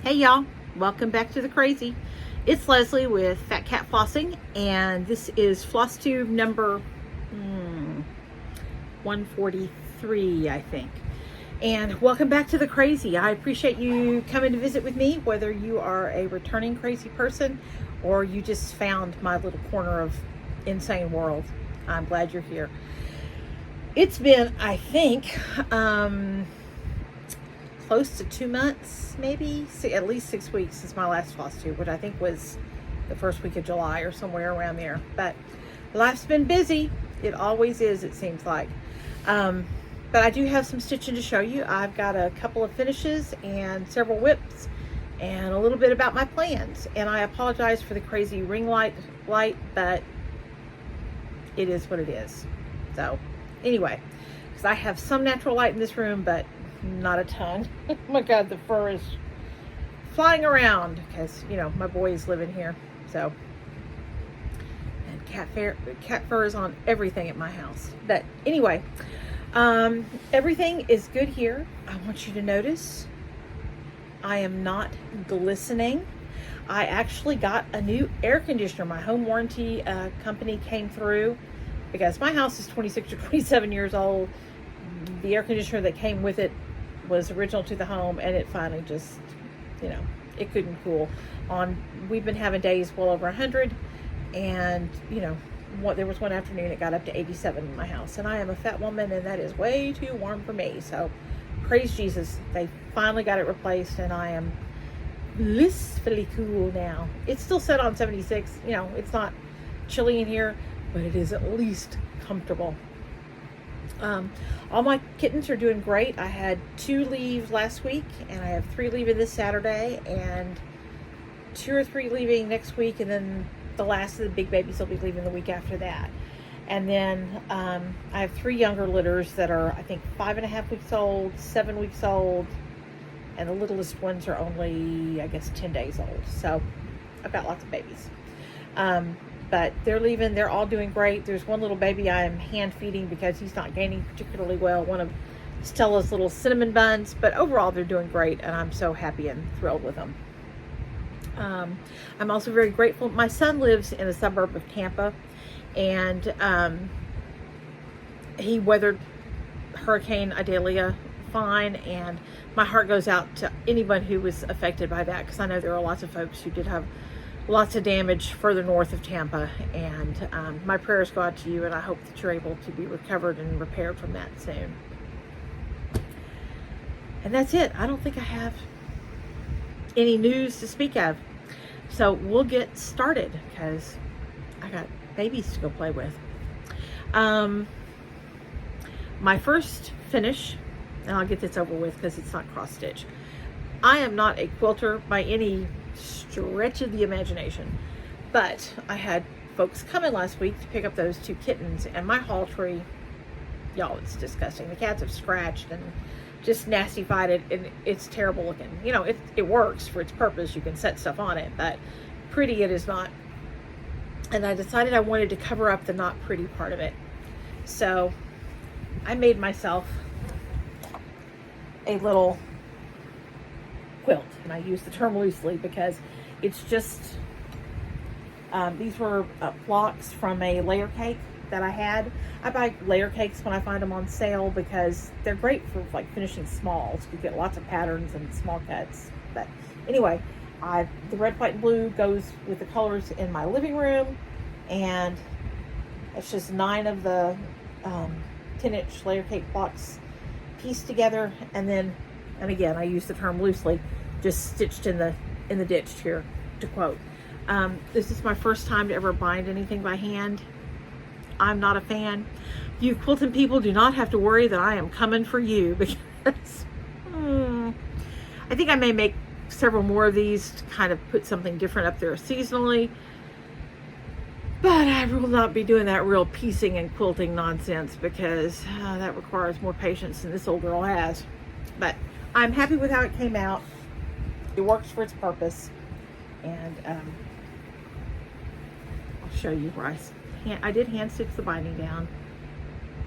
Hey y'all, welcome back to the crazy. It's Leslie with Fat Cat Flossing, and this is FlossTube number 143, I think. And welcome back to the crazy. I appreciate you coming to visit with me, whether you are a returning crazy person or you just found my little corner of insane world. I'm glad you're here. It's been, I think, close to 2 months, maybe at least 6 weeks since my last FlossTube, which I think was the first week of July or somewhere around there. But life's been busy. It always is, it seems like. But I do have some stitching to show you. I've got a couple of finishes and several whips and a little bit about my plans. And I apologize for the crazy ring light, but it is what it is. So anyway, because I have some natural light in this room, but not a ton. Oh my God, the fur is flying around because, you know, my boys live in here. So, and cat fur is on everything at my house. But anyway, everything is good here. I want you to notice I am not glistening. I actually got a new air conditioner. My home warranty company came through because my house is 26 or 27 years old. The air conditioner that came with it was original to the home, and it finally just, you know, it couldn't cool. We've been having days well over 100, and you know, there was one afternoon it got up to 87 in my house, and I am a fat woman, and that is way too warm for me. So praise Jesus, they finally got it replaced, and I am blissfully cool now. It's still set on 76. You know, it's not chilly in here, but it is at least comfortable. All my kittens are doing great. I had 2 leave last week, and I have 3 leaving this Saturday, and 2 or 3 leaving next week, and then the last of the big babies will be leaving the week after that. And then I have 3 younger litters that are, I think, 5.5 weeks old, 7 weeks old, and the littlest ones are only, I guess, 10 days old. So I've got lots of babies. But they're leaving. They're all doing great. There's one little baby I am hand feeding because he's not gaining particularly well. One of Stella's little cinnamon buns. But overall, they're doing great, and I'm so happy and thrilled with them. I'm also very grateful. My son lives in a suburb of Tampa, and he weathered Hurricane Idalia fine, and my heart goes out to anyone who was affected by that, because I know there are lots of folks who did have lots of damage further north of Tampa, and my prayers go out to you, and I hope that you're able to be recovered and repaired from that soon. And that's it. I don't think I have any news to speak of. So we'll get started because I got babies to go play with. My first finish, and I'll get this over with because it's not cross stitch. I am not a quilter by any stretch of the imagination, but I had folks come in last week to pick up those 2 kittens, and my haul tree, y'all, it's disgusting. The cats have scratched and just nastified it, and it's terrible looking. You know, it works for its purpose. You can set stuff on it, but pretty it is not. And I decided I wanted to cover up the not pretty part of it. So I made myself a little quilt, and I use the term loosely because it's just these were blocks from a layer cake that I had. I buy layer cakes when I find them on sale because they're great for like finishing smalls. You get lots of patterns and small cuts. But anyway, the red, white, and blue goes with the colors in my living room, and it's just 9 of the 10-inch layer cake blocks pieced together, and again, I use the term loosely, just stitched in the ditch here, to quote. This is my first time to ever bind anything by hand. I'm not a fan. You quilting people do not have to worry that I am coming for you, because I think I may make several more of these to kind of put something different up there seasonally, but I will not be doing that real piecing and quilting nonsense because that requires more patience than this old girl has. But I'm happy with how it came out. It works for its purpose, and I'll show you where I did hand stitch the binding down.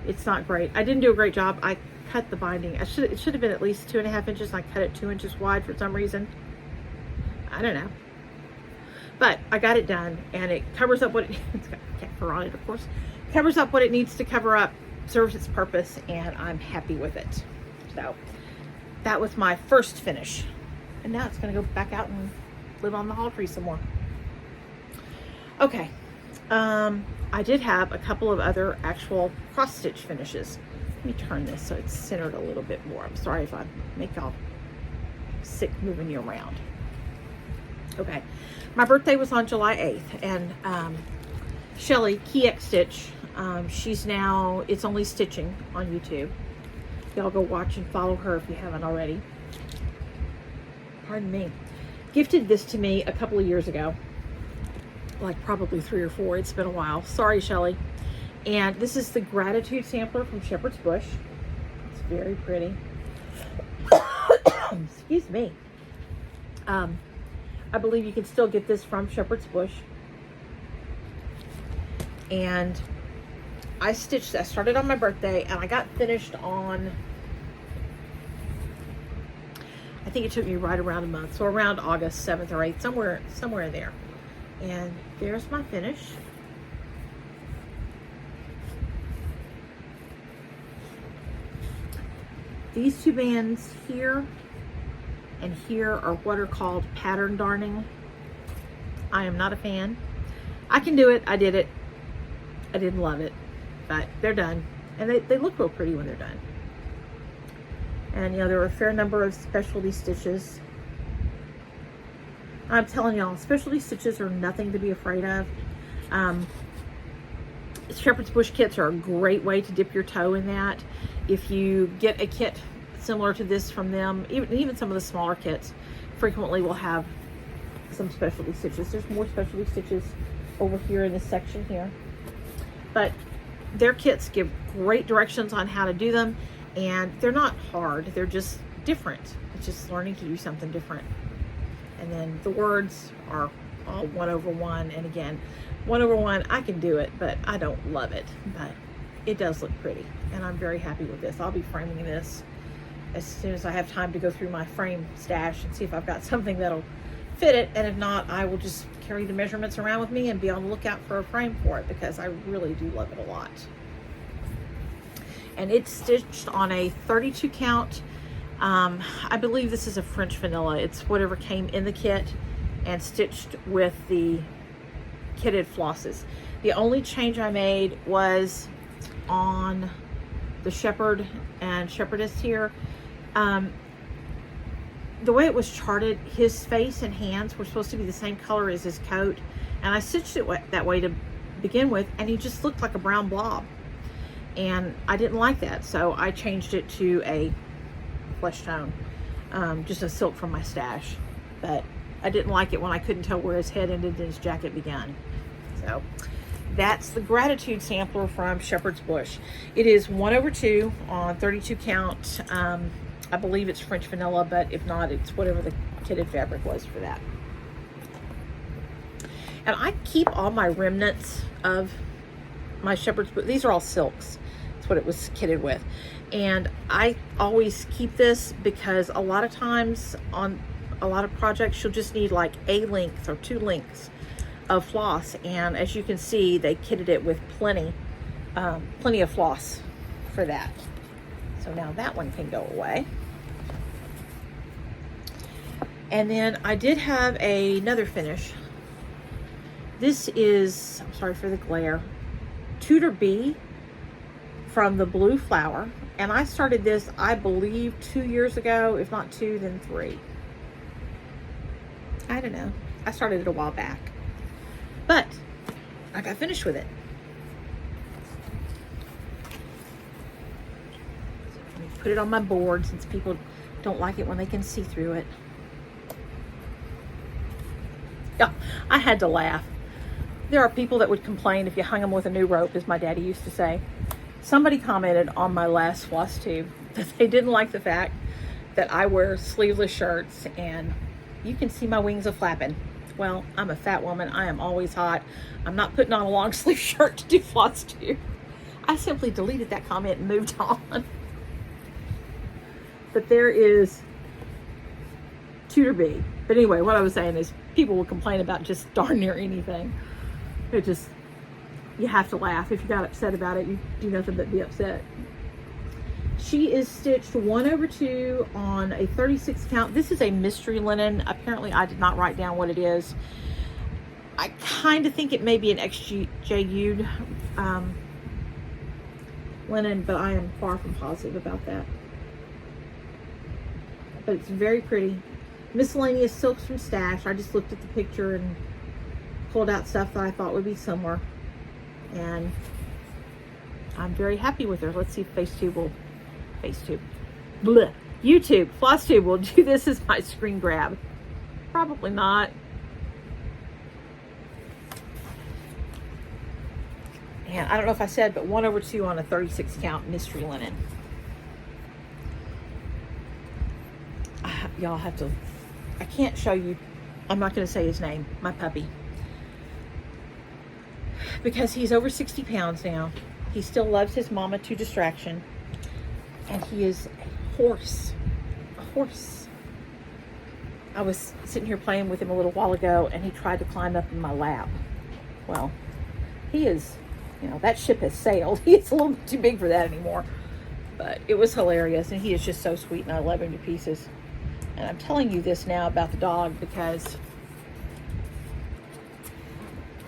It's not great. I didn't do a great job. I cut the binding. It should have been at least 2.5 inches. I cut it 2 inches wide for some reason. I don't know. But I got it done, and it covers up what it's got cat fur on it, of course. Covers up what it needs to cover up, serves its purpose, and I'm happy with it. So that was my first finish. And now it's going to go back out and live on the hall tree some more. Okay. I did have a couple of other actual cross stitch finishes. Let me turn this so it's centered a little bit more. I'm sorry if I make y'all sick moving you around. Okay. My birthday was on July 8th, and Shelly, Key X Stitch, she's now It's Only Stitching on YouTube. Y'all go watch and follow her if you haven't already. Pardon me. Gifted this to me a couple of years ago. Like probably 3 or 4. It's been a while. Sorry, Shelly. And this is the Gratitude Sampler from Shepherd's Bush. It's very pretty. Excuse me. I believe you can still get this from Shepherd's Bush. And I started on my birthday, and I got finished on, I think it took me right around a month. So around August 7th or 8th, somewhere in there. And there's my finish. These two bands here and here are what are called pattern darning. I am not a fan. I can do it. I did it. I didn't love it, but they're done. And they look real pretty when they're done. And, you know, there are a fair number of specialty stitches. I'm telling y'all, specialty stitches are nothing to be afraid of. Shepherd's Bush kits are a great way to dip your toe in that. If you get a kit similar to this from them, even some of the smaller kits frequently will have some specialty stitches. There's more specialty stitches over here in this section here. But their kits give great directions on how to do them, and they're not hard. They're just different. It's just learning to do something different. And then the words are all 1/1. And again, 1/1, I can do it, but I don't love it. But it does look pretty, and I'm very happy with this. I'll be framing this as soon as I have time to go through my frame stash and see if I've got something that'll fit it. And if not, I will just carry the measurements around with me and be on the lookout for a frame for it, because I really do love it a lot. And it's stitched on a 32 count. I believe this is a French vanilla. It's whatever came in the kit and stitched with the kitted flosses. The only change I made was on the shepherd and shepherdess here. The way it was charted, his face and hands were supposed to be the same color as his coat, and I stitched it that way to begin with, and he just looked like a brown blob, and I didn't like that, so I changed it to a flesh tone, just a silk from my stash. But I didn't like it when I couldn't tell where his head ended and his jacket began. So that's the Gratitude Sampler from Shepherd's Bush. It is 1/2 on 32 count. I believe it's French vanilla, but if not, it's whatever the kitted fabric was for that. And I keep all my remnants of my Shepherd's Bush. These are all silks. That's what it was kitted with. And I always keep this because a lot of times on a lot of projects, you'll just need like a length or 2 lengths of floss. And as you can see, they kitted it with plenty of floss for that. So now that one can go away. And then I did have another finish. This is, I'm sorry for the glare, Tudor Bee from the Blue Flower. And I started this, I believe, 2 years ago. If not 2, then 3. I don't know. I started it a while back. But I got finished with it. So let me put it on my board since people don't like it when they can see through it. Yeah, I had to laugh. There are people that would complain if you hung them with a new rope, as my daddy used to say. Somebody commented on my last FlossTube that they didn't like the fact that I wear sleeveless shirts and you can see my wings a flapping. Well, I'm a fat woman. I am always hot. I'm not putting on a long sleeve shirt to do FlossTube. I simply deleted that comment and moved on. But there is Tudor Bee. But anyway, what I was saying is people will complain about just darn near anything. It just, you have to laugh. If you got upset about it, you do nothing but be upset. She is stitched 1/2 on a 36 count. This is a mystery linen. Apparently I did not write down what it is. I kind of think it may be an XJU'd linen, but I am far from positive about that. But it's very pretty. Miscellaneous silks from Stash. I just looked at the picture and pulled out stuff that I thought would be similar. And I'm very happy with her. Let's see if YouTube, FlossTube will do this as my screen grab. Probably not. And I don't know if I said, but 1/2 on a 36 count mystery linen. Y'all have to, I can't show you, I'm not going to say his name, my puppy. Because he's over 60 pounds now. He still loves his mama to distraction. And he is a horse. A horse. I was sitting here playing with him a little while ago and he tried to climb up in my lap. Well, he is, you know, that ship has sailed. He's a little bit too big for that anymore. But it was hilarious and he is just so sweet and I love him to pieces. And I'm telling you this now about the dog because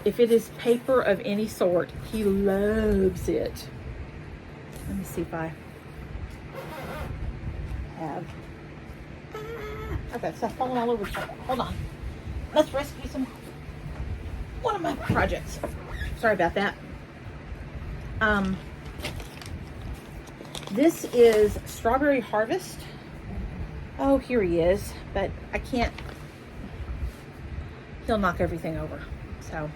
if it is paper of any sort, he loves it. Let me see if I have. I've got stuff falling all over the shop. Hold on. Let's rescue one of my projects. Sorry about that. This is Strawberry Harvest. Oh, here he is, but I can't. He'll knock everything over. So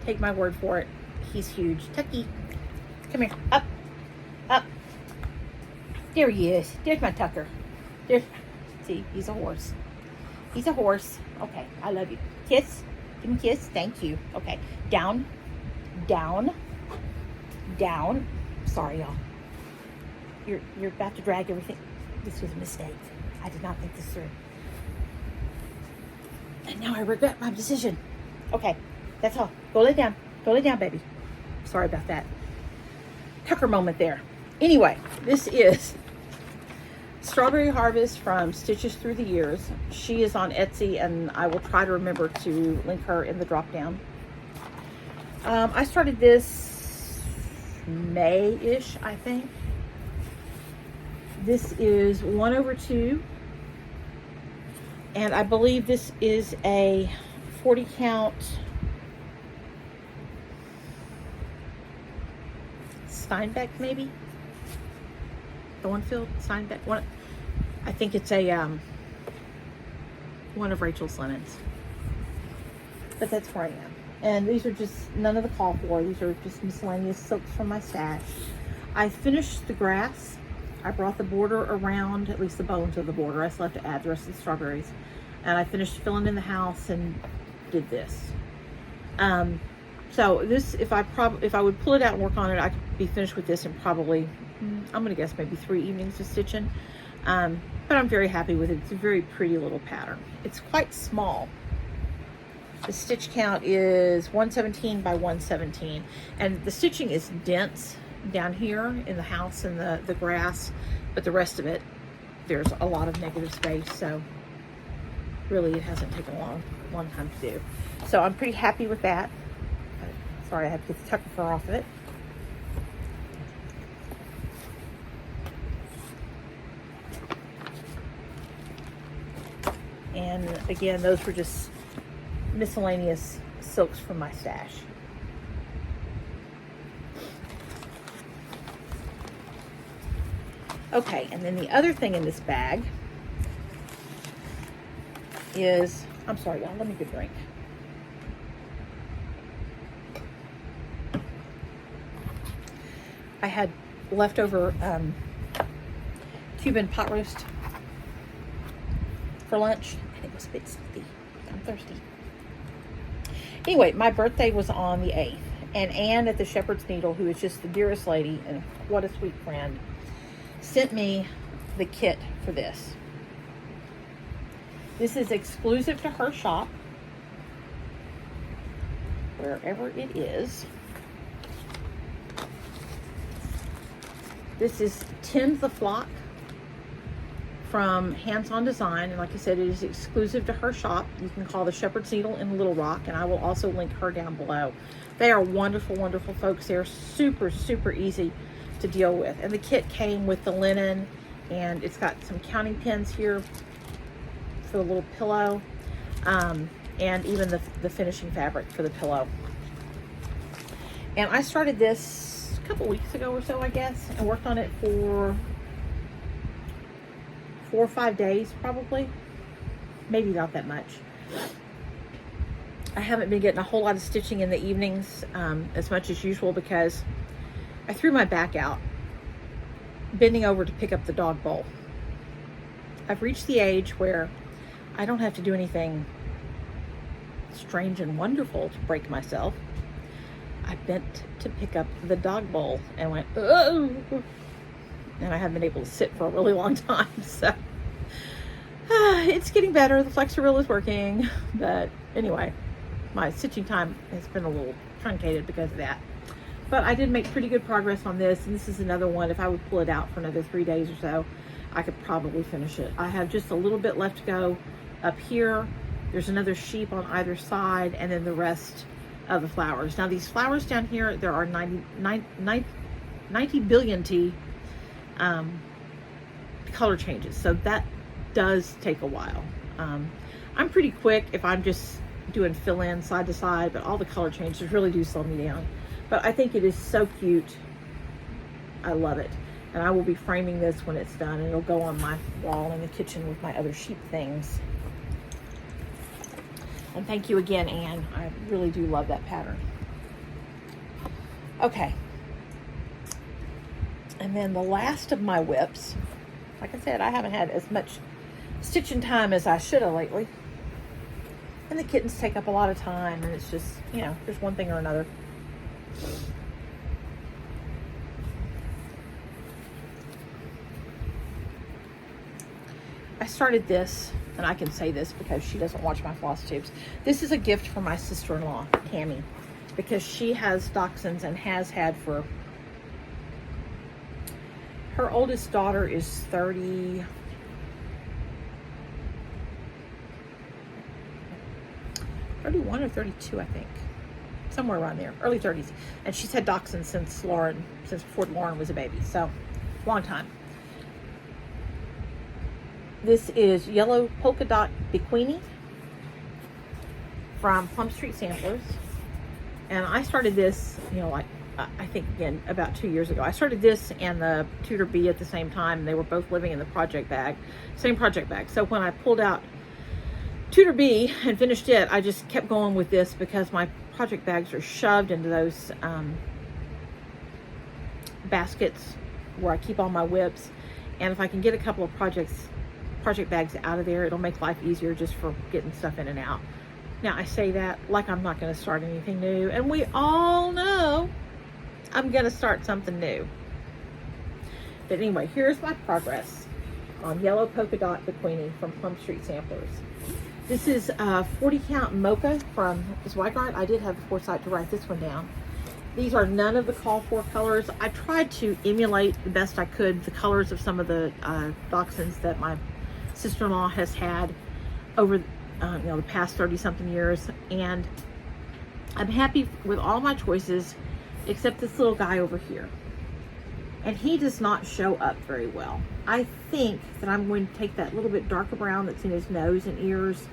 take my word for it. He's huge. Tucky, come here. Up, up. There he is. There's my Tucker. There's. See, he's a horse. He's a horse. Okay, I love you. Kiss. Give him a kiss. Thank you. Okay, down, down, down. Sorry, y'all. You're about to drag everything. This was a mistake. I did not think this through. And now I regret my decision. Okay, that's all. Go lay down. Go lay down, baby. Sorry about that. Tucker moment there. Anyway, this is Strawberry Harvest from Stitches Through the Years. She is on Etsy, and I will try to remember to link her in the drop down. I started this May-ish, I think. This is 1/2, and I believe this is a 40 count Steinbeck, maybe Thornfield Steinbeck. One, I think it's a one of Rachel's linens, but that's where I am. And these are just none of the call for. These are just miscellaneous silks from my stash. I finished the grass. I brought the border around, at least the bones of the border. I still have to add the rest of the strawberries. And I finished filling in the house and did this. So this, if I would pull it out and work on it, I could be finished with this in probably, I'm gonna guess maybe 3 evenings of stitching. But I'm very happy with it. It's a very pretty little pattern. It's quite small. The stitch count is 117 by 117. And the stitching is dense down here in the house and the grass, but the rest of it, there's a lot of negative space, so really it hasn't taken a long time to do. So I'm pretty happy with that. Sorry, I have to get the tucker fur off of it. And again, those were just miscellaneous silks from my stash. Okay, and then the other thing in this bag is, I'm sorry y'all, let me get a drink. I had leftover Cuban pot roast for lunch, and it was a bit salty. I'm thirsty. Anyway, my birthday was on the 8th, and Anne at the Shepherd's Needle, who is just the dearest lady, and what a sweet friend, sent me the kit for this. This is exclusive to her shop, wherever it is. This is Tend the Flock from Hands On Design, and like I said, it is exclusive to her shop. You can call the Shepherd's Needle in Little Rock, and I will also link her down below. They are wonderful, wonderful folks. They're super, super easy to deal with. And the kit came with the linen, and it's got some counting pins here for the little pillow, and even the finishing fabric for the pillow. And I started this a couple weeks ago or so, I guess, and worked on it for 4 or 5 days, probably. Maybe not that much. I haven't been getting a whole lot of stitching in the evenings as much as usual because I threw my back out bending over to pick up the dog bowl. I've reached the age where I don't have to do anything strange and wonderful to break myself. I bent to pick up the dog bowl and went, oh, and I haven't been able to sit for a really long time. So it's getting better. The Flexoril is working, but anyway, my stitching time has been a little truncated because of that. But I did make pretty good progress on this, and this is another one. If I would pull it out for another 3 days or so, I could probably finish it. I have just a little bit left to go up here. There's another sheep on either side, and then the rest of the flowers. Now these flowers down here, there are 90 billion color changes, so that does take a while. I'm pretty quick if I'm just doing fill-in side to side, but all the color changes really do slow me down. But I think it is so cute. I love it. And I will be framing this when it's done, and it'll go on my wall in the kitchen with my other sheep things. And thank you again, Anne. I really do love that pattern. Okay. And then the last of my whips. Like I said, I haven't had as much stitching time as I should have lately. And the kittens take up a lot of time, and it's just, you know, there's one thing or another. I started this, and I can say this because she doesn't watch my floss tubes. This is a gift from my sister-in-law, Tammy, because she has dachshunds and has had for, her oldest daughter is 31 or 32, I think. Somewhere around there, early 30s. And she's had dachshunds since before Lauren was a baby, so long time. This is Yellow Polka Dot Bikweenie from Plum Street Samplers. And I started this, you know, like, I think, again, about 2 years ago. I started this and the Tudor Bee at the same time. They were both living in the project bag, same project bag. So when I pulled out Tudor Bee and finished it, I just kept going with this because my project bags are shoved into those baskets where I keep all my whips. And if I can get a couple of project bags out of there, it'll make life easier just for getting stuff in and out. Now I say that like I'm not going to start anything new, and we all know I'm going to start something new. But anyway, here's my progress on Yellow Polka Dot Bikweenie from Plum Street Samplers. This is a 40 count mocha from Zweigart. I did have the foresight to write this one down. These are none of the call for colors. I tried to emulate the best I could the colors of some of the dachshunds that my sister-in-law has had over the past 30-something years, and I'm happy with all my choices except this little guy over here, and he does not show up very well. I think that I'm going to take that little bit darker brown that's in his nose and ears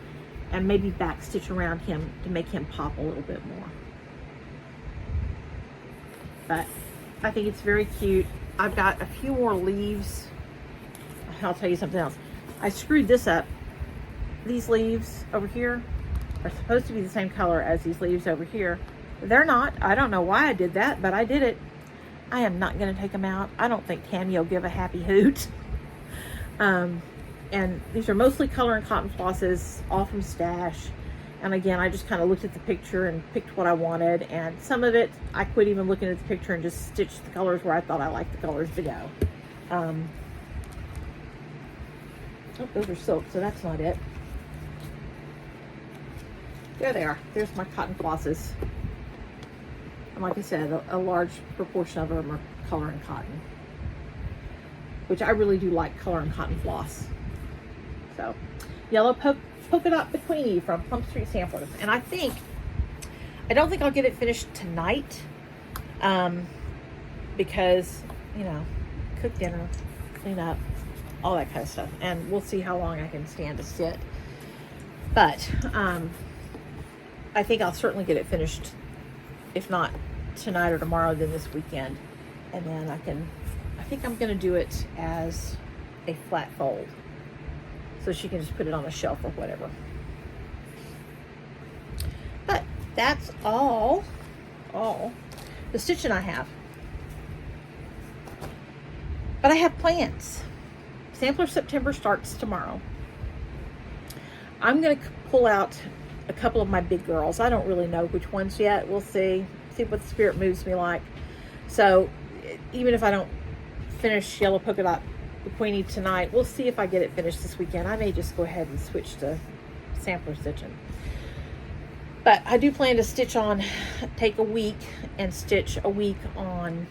and maybe back stitch around him to make him pop a little bit more. But I think it's very cute. I've got a few more leaves. I'll tell you something else. I screwed this up. These leaves over here are supposed to be the same color as these leaves over here. They're not. I don't know why I did that, but I did it. I am not going to take them out. I don't think Tammy will give a happy hoot. And these are mostly color and cotton flosses, all from Stash. And again, I just kind of looked at the picture and picked what I wanted. And some of it, I quit even looking at the picture and just stitched the colors where I thought I liked the colors to go. Oh, those are silk, so that's not it. There they are. There's my cotton flosses. And like I said, a large proportion of them are color and cotton, which I really do like color and cotton floss. So, yellow polka dot Bikweenie from Plum Street Samplers. And I don't think I'll get it finished tonight, because, you know, cook dinner, clean up, all that kind of stuff. And we'll see how long I can stand to sit. But I think I'll certainly get it finished, if not tonight or tomorrow, then this weekend. And then I think I'm going to do it as a flat fold, so she can just put it on a shelf or whatever. But that's all the stitching I have. But I have plans. Sampler September starts tomorrow. I'm going to pull out a couple of my big girls. I don't really know which ones yet. We'll see what the spirit moves me like. So even if I don't finish yellow polka dot Queenie tonight, we'll see if I get it finished this weekend. I may just go ahead and switch to sampler stitching. But I do plan to take a week and stitch a week on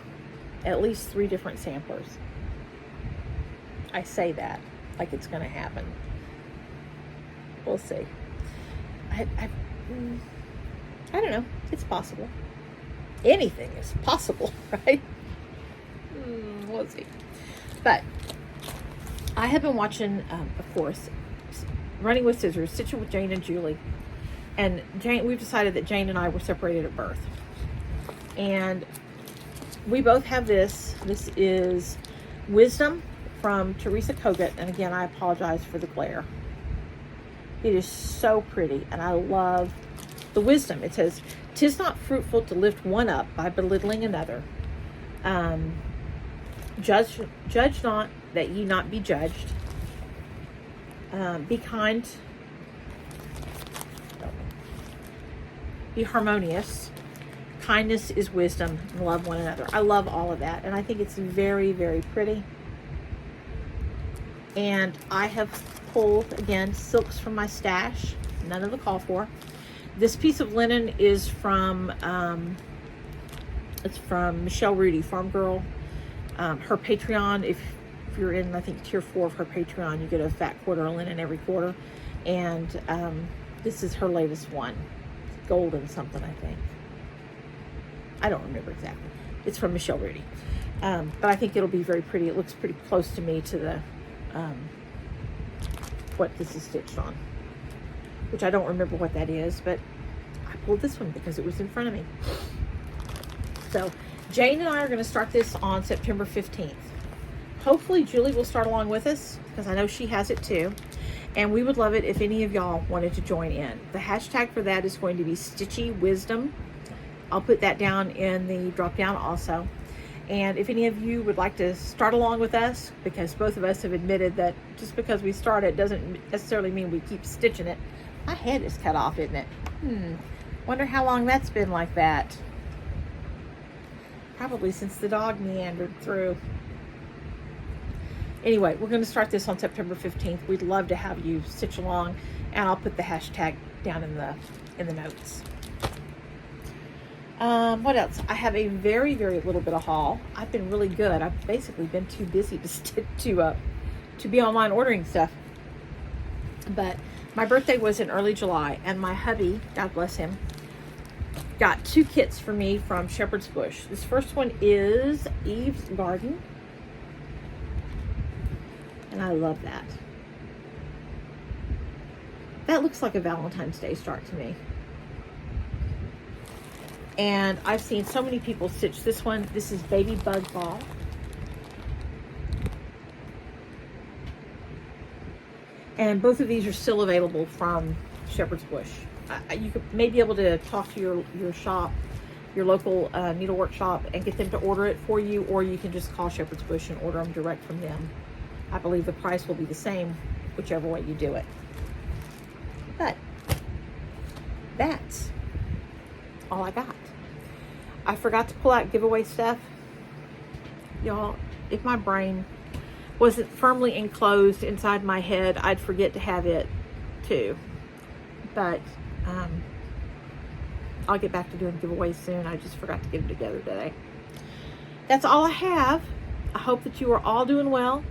at least 3 different samplers. I say that like it's going to happen. We'll see. I don't know. It's possible. Anything is possible, right? We'll see. But I have been watching, of course, Running with Scissors, Stitching with Jane and Julie. And we've decided that Jane and I were separated at birth. And we both have this. This is Wisdom from Teresa Kogut. And again, I apologize for the glare. It is so pretty, and I love the wisdom. It says, "'Tis not fruitful to lift one up by belittling another. Judge not, that ye not be judged. Be kind. Be harmonious. Kindness is wisdom, and love one another." I love all of that, and I think it's very, very pretty. And I have pulled, again, silks from my stash. None of the call for. This piece of linen is from, it's from Michelle Rudy, Farm Girl. Her Patreon, if you're in, I think, tier 4 of her Patreon, you get a fat quarter of linen every quarter. And this is her latest one. It's golden something, I think. I don't remember exactly. It's from Michelle Rudy. But I think it'll be very pretty. It looks pretty close to me to the what this is stitched on, which I don't remember what that is, but I pulled this one because it was in front of me. So Jane and I are going to start this on September 15th. Hopefully Julie will start along with us, because I know she has it too, and we would love it if any of y'all wanted to join in. The hashtag for that is going to be Stitchy Wisdom. I'll put that down in the drop down also. And if any of you would like to start along with us, because both of us have admitted that just because we start it doesn't necessarily mean we keep stitching it. My head is cut off, isn't it? Wonder how long that's been like that. Probably since the dog meandered through. Anyway, we're going to start this on September 15th. We'd love to have you stitch along, and I'll put the hashtag down in the notes. What else? I have a very, very little bit of haul. I've been really good. I've basically been too busy to be online ordering stuff. But my birthday was in early July, and my hubby, God bless him, got 2 kits for me from Shepherd's Bush. This first one is Eve's Garden, and I love that. That looks like a Valentine's Day start to me. And I've seen so many people stitch this one. This is Baby Bug Ball. And both of these are still available from Shepherd's Bush. You may be able to talk to your shop, your local needlework shop, and get them to order it for you, or you can just call Shepherd's Bush and order them direct from them. I believe the price will be the same whichever way you do it. But that's all I got. I forgot to pull out giveaway stuff. Y'all, if my brain wasn't firmly enclosed inside my head, I'd forget to have it too. But I'll get back to doing giveaways soon. I just forgot to get them together today. That's all I have. I hope that you are all doing well.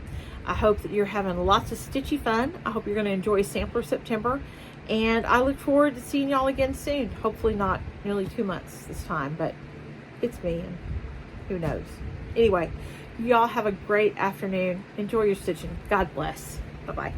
I hope that you're having lots of stitchy fun. I hope you're going to enjoy Sampler September. And I look forward to seeing y'all again soon. Hopefully not nearly 2 months this time, but it's me and who knows. Anyway, y'all have a great afternoon. Enjoy your stitching. God bless. Bye-bye.